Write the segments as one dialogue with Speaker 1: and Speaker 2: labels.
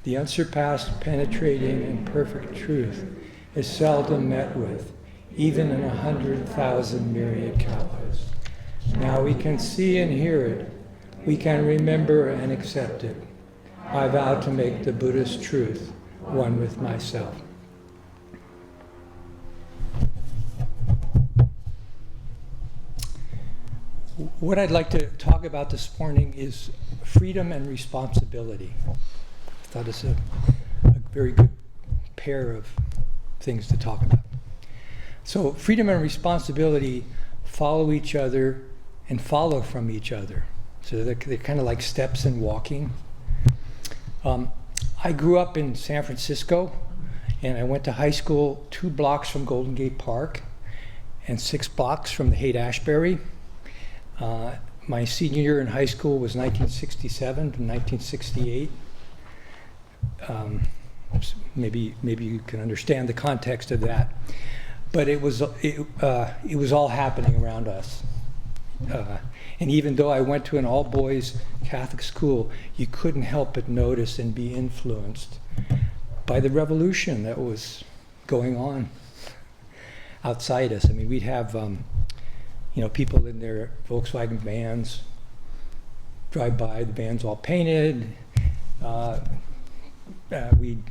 Speaker 1: The unsurpassed, penetrating, and perfect truth is seldom met with, even in 100,000 myriad kalpas. Now we can see and hear it. We can remember and accept it. I vow to make the Buddhist truth one with myself. What I'd like to talk about this morning is freedom and responsibility. I thought it's a very good pair of things to talk about. So freedom and responsibility follow each other and follow from each other. So they're kind of like steps in walking. I grew up in San Francisco, and I went to high school 2 blocks from Golden Gate Park and 6 blocks from the Haight Ashbury. My senior year in high school was 1967 to 1968. Maybe you can understand the context of that, but it was all happening around us. And even though I went to an all-boys Catholic school, you couldn't help but notice and be influenced by the revolution that was going on outside us. I mean, we'd have people in their Volkswagen vans drive by, the vans all painted. We'd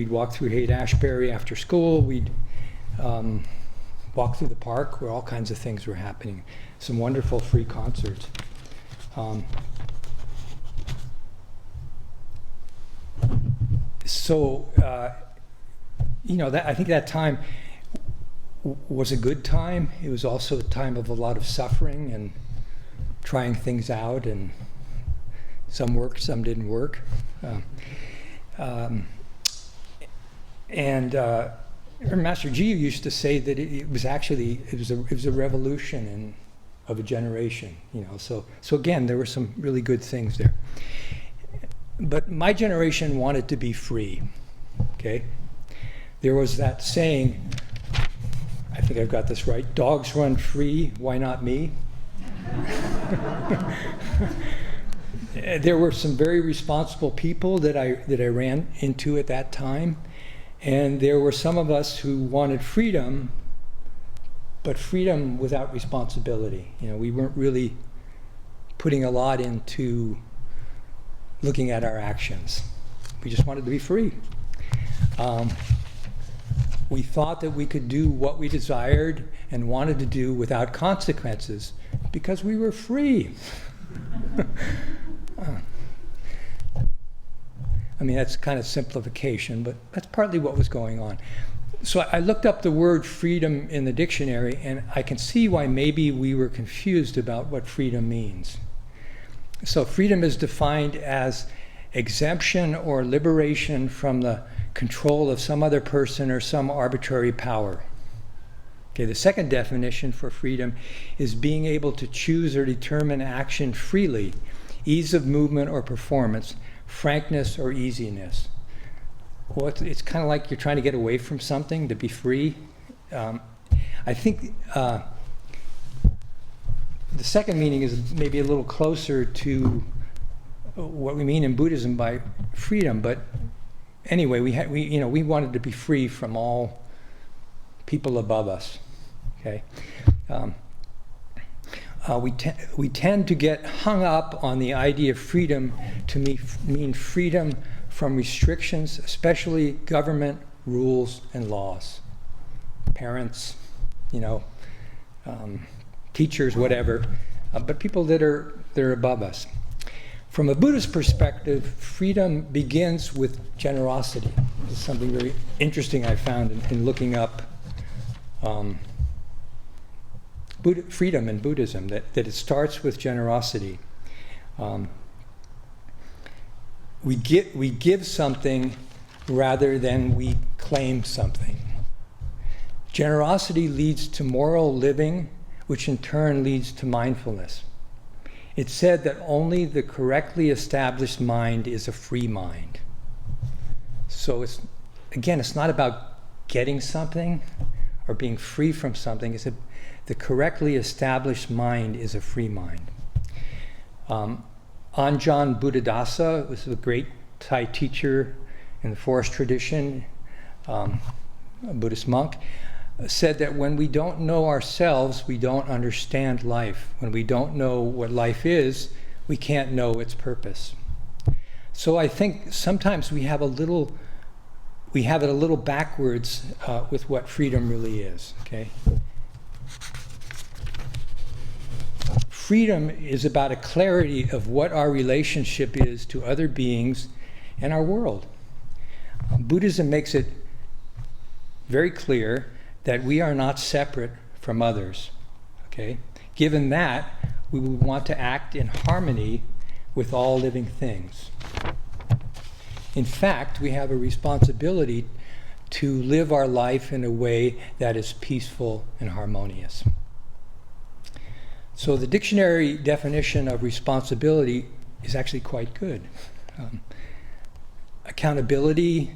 Speaker 1: walk through Haight Ashbury after school. We'd walk through the park where all kinds of things were happening. Some wonderful free concerts. I think that time was a good time. It was also a time of a lot of suffering and trying things out, and some worked, some didn't work. Master Jiyu used to say that it was a revolution of a generation, So again, there were some really good things there. But my generation wanted to be free. Okay, there was that saying. I think I've got this right. Dogs run free. Why not me? There were some very responsible people that I ran into at that time. And there were some of us who wanted freedom, but freedom without responsibility. We weren't really putting a lot into looking at our actions. We just wanted to be free. We thought that we could do what we desired and wanted to do without consequences because we were free. I mean, that's kind of simplification, but that's partly what was going on. So I looked up the word freedom in the dictionary, and I can see why maybe we were confused about what freedom means. So freedom is defined as exemption or liberation from the control of some other person or some arbitrary power. Okay, the second definition for freedom is being able to choose or determine action freely, ease of movement or performance, frankness or easiness. Well, it's kind of like you're trying to get away from something, to be free. I think the second meaning is maybe a little closer to what we mean in Buddhism by freedom, but anyway, we wanted to be free from all people above us. Okay, we tend to get hung up on the idea of freedom to mean freedom from restrictions, especially government rules and laws. Parents, teachers, whatever, but people that are above us. From a Buddhist perspective, freedom begins with generosity. This is something very interesting I found in looking up freedom in Buddhism, that it starts with generosity. We give something rather than we claim something. Generosity leads to moral living, which in turn leads to mindfulness. It's said that only the correctly established mind is a free mind. So it's not about getting something or being free from something. It's the correctly established mind is a free mind. Anjan Buddhadasa was a great Thai teacher in the forest tradition, a Buddhist monk, said that when we don't know ourselves, we don't understand life. When we don't know what life is, we can't know its purpose. So I think sometimes we have it a little backwards with what freedom really is. Okay. Freedom is about a clarity of what our relationship is to other beings and our world. Buddhism makes it very clear that we are not separate from others. Okay? Given that, we would want to act in harmony with all living things. In fact, we have a responsibility to live our life in a way that is peaceful and harmonious. So the dictionary definition of responsibility is actually quite good. Accountability,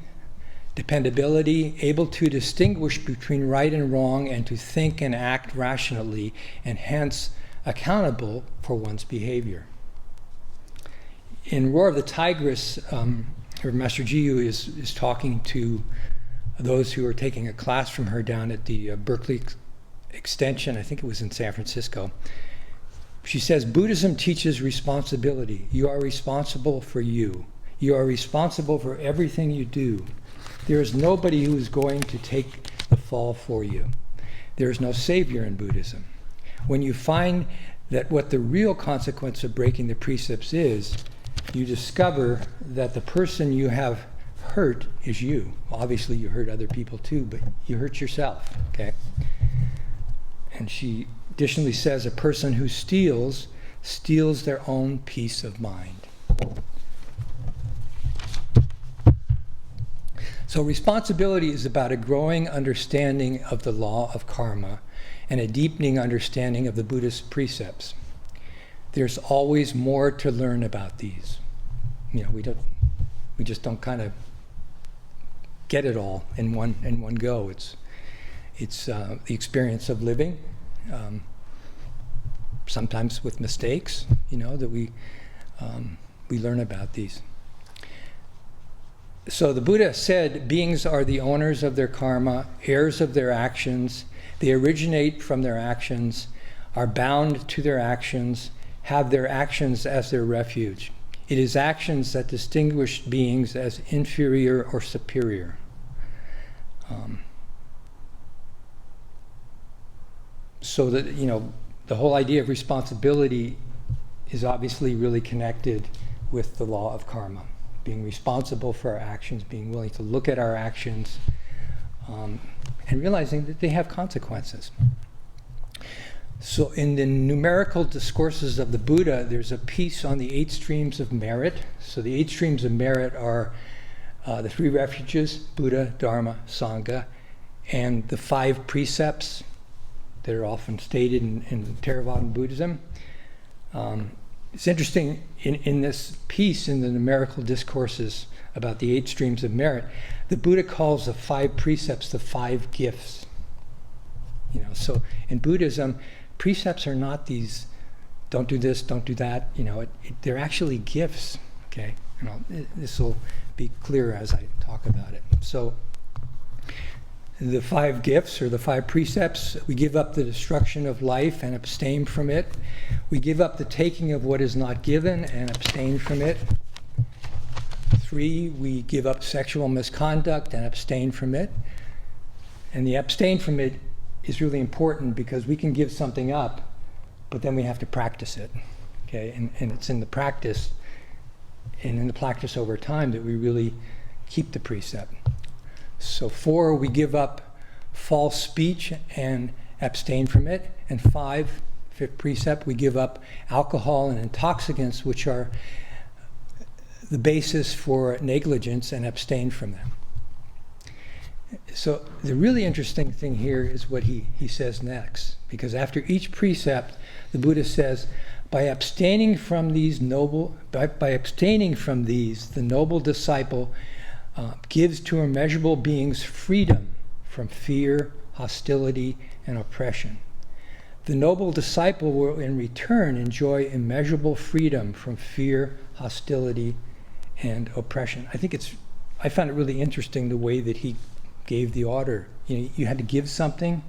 Speaker 1: dependability, able to distinguish between right and wrong and to think and act rationally, and hence accountable for one's behavior. In Roar of the Tigress, Master Jiyu is talking to those who are taking a class from her down at the Berkeley Extension. I think it was in San Francisco. She says, Buddhism teaches responsibility. You are responsible for you. You are responsible for everything you do. There is nobody who is going to take the fall for you. There is no savior in Buddhism. When you find that what the real consequence of breaking the precepts is, you discover that the person you have hurt is you. Obviously, you hurt other people too, but you hurt yourself. Okay? And she additionally says a person who steals their own peace of mind. So responsibility is about a growing understanding of the law of karma and a deepening understanding of the Buddhist precepts. There's always more to learn about these. We just don't kind of get it all in one go. It's the experience of living, sometimes with mistakes, that we learn about these. So the Buddha said beings are the owners of their karma, heirs of their actions. They originate from their actions, are bound to their actions, have their actions as their refuge. It is actions that distinguish beings as inferior or superior. So that, the whole idea of responsibility is obviously really connected with the law of karma. Being responsible for our actions, being willing to look at our actions, and realizing that they have consequences. So in the numerical discourses of the Buddha, there's a piece on the 8 streams of merit. So the 8 streams of merit are the 3 refuges, Buddha, Dharma, Sangha, and the 5 precepts that are often stated in Theravadan Buddhism. It's interesting, in this piece, in the numerical discourses about the 8 streams of merit, the Buddha calls the 5 precepts the 5 gifts. So in Buddhism, precepts are not these, don't do this, don't do that. They're actually gifts. Okay, this will be clearer as I talk about it. So the 5 gifts, or the 5 precepts: we give up the destruction of life and abstain from it. We give up the taking of what is not given and abstain from it. 3, we give up sexual misconduct and abstain from it. And the abstain from it is really important, because we can give something up, but then we have to practice it. Okay, and it's in the practice, and in the practice over time, that we really keep the precept. So 4, we give up false speech and abstain from it. And 5, 5th precept, we give up alcohol and intoxicants, which are the basis for negligence, and abstain from them. So the really interesting thing here is what he says next, because after each precept, the Buddha says, by abstaining from these, the noble disciple gives to immeasurable beings freedom from fear, hostility, and oppression. The noble disciple will in return enjoy immeasurable freedom from fear, hostility, and oppression. I found it really interesting the way that he gave the order. You had to give something,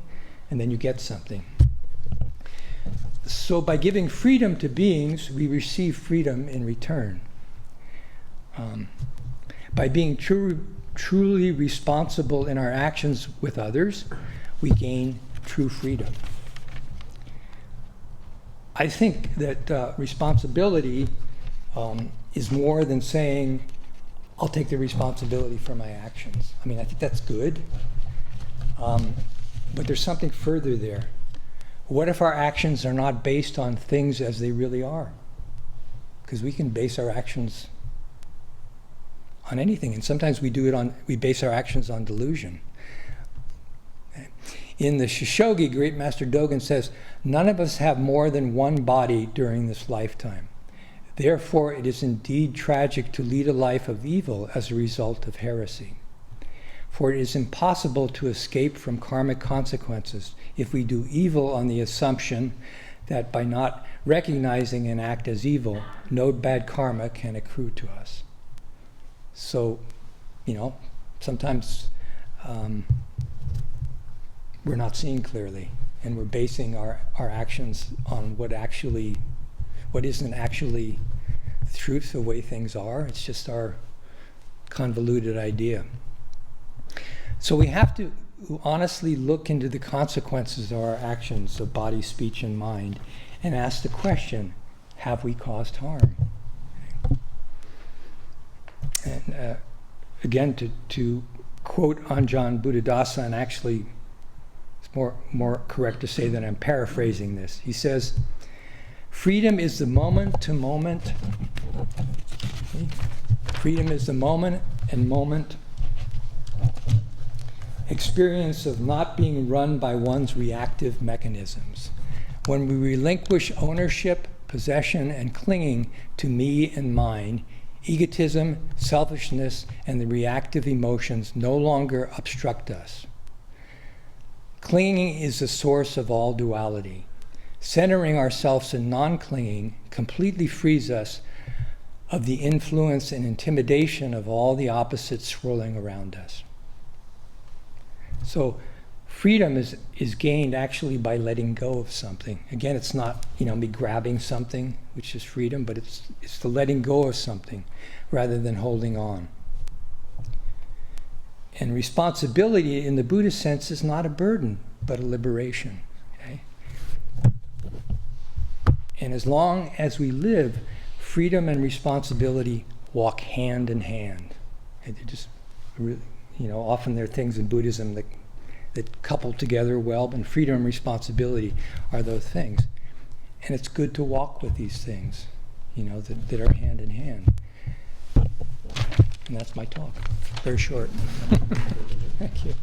Speaker 1: and then you get something. So by giving freedom to beings, we receive freedom in return. By being truly responsible in our actions with others, we gain true freedom. I think that responsibility is more than saying, I'll take the responsibility for my actions. I think that's good, but there's something further there. What if our actions are not based on things as they really are? Because we can base our actions on anything, and sometimes we base our actions on delusion. In the Shishogi, Great Master Dogen says, none of us have more than one body during this lifetime. Therefore, it is indeed tragic to lead a life of evil as a result of heresy. For it is impossible to escape from karmic consequences if we do evil on the assumption that by not recognizing an act as evil, no bad karma can accrue to us. So, sometimes we're not seeing clearly, and we're basing our actions on what isn't actually the truth, the way things are. It's just our convoluted idea. So we have to honestly look into the consequences of our actions of body, speech, and mind, and ask the question, have we caused harm? And again, to quote Anjan Buddhadasa, and actually it's more correct to say that I'm paraphrasing this. He says, freedom is the moment-to-moment. Freedom is the moment experience of not being run by one's reactive mechanisms. When we relinquish ownership, possession, and clinging to me and mine, egotism, selfishness, and the reactive emotions no longer obstruct us. Clinging is the source of all duality. Centering ourselves in non-clinging completely frees us of the influence and intimidation of all the opposites swirling around us. So freedom is gained actually by letting go of something. Again, it's not me grabbing something, which is freedom, but it's the letting go of something rather than holding on. And responsibility in the Buddhist sense is not a burden, but a liberation. Okay? And as long as we live, freedom and responsibility walk hand in hand. And they're just really, often there are things in Buddhism that couple together well, and freedom and responsibility are those things. And it's good to walk with these things, that are hand in hand. And that's my talk. Very short. Thank you.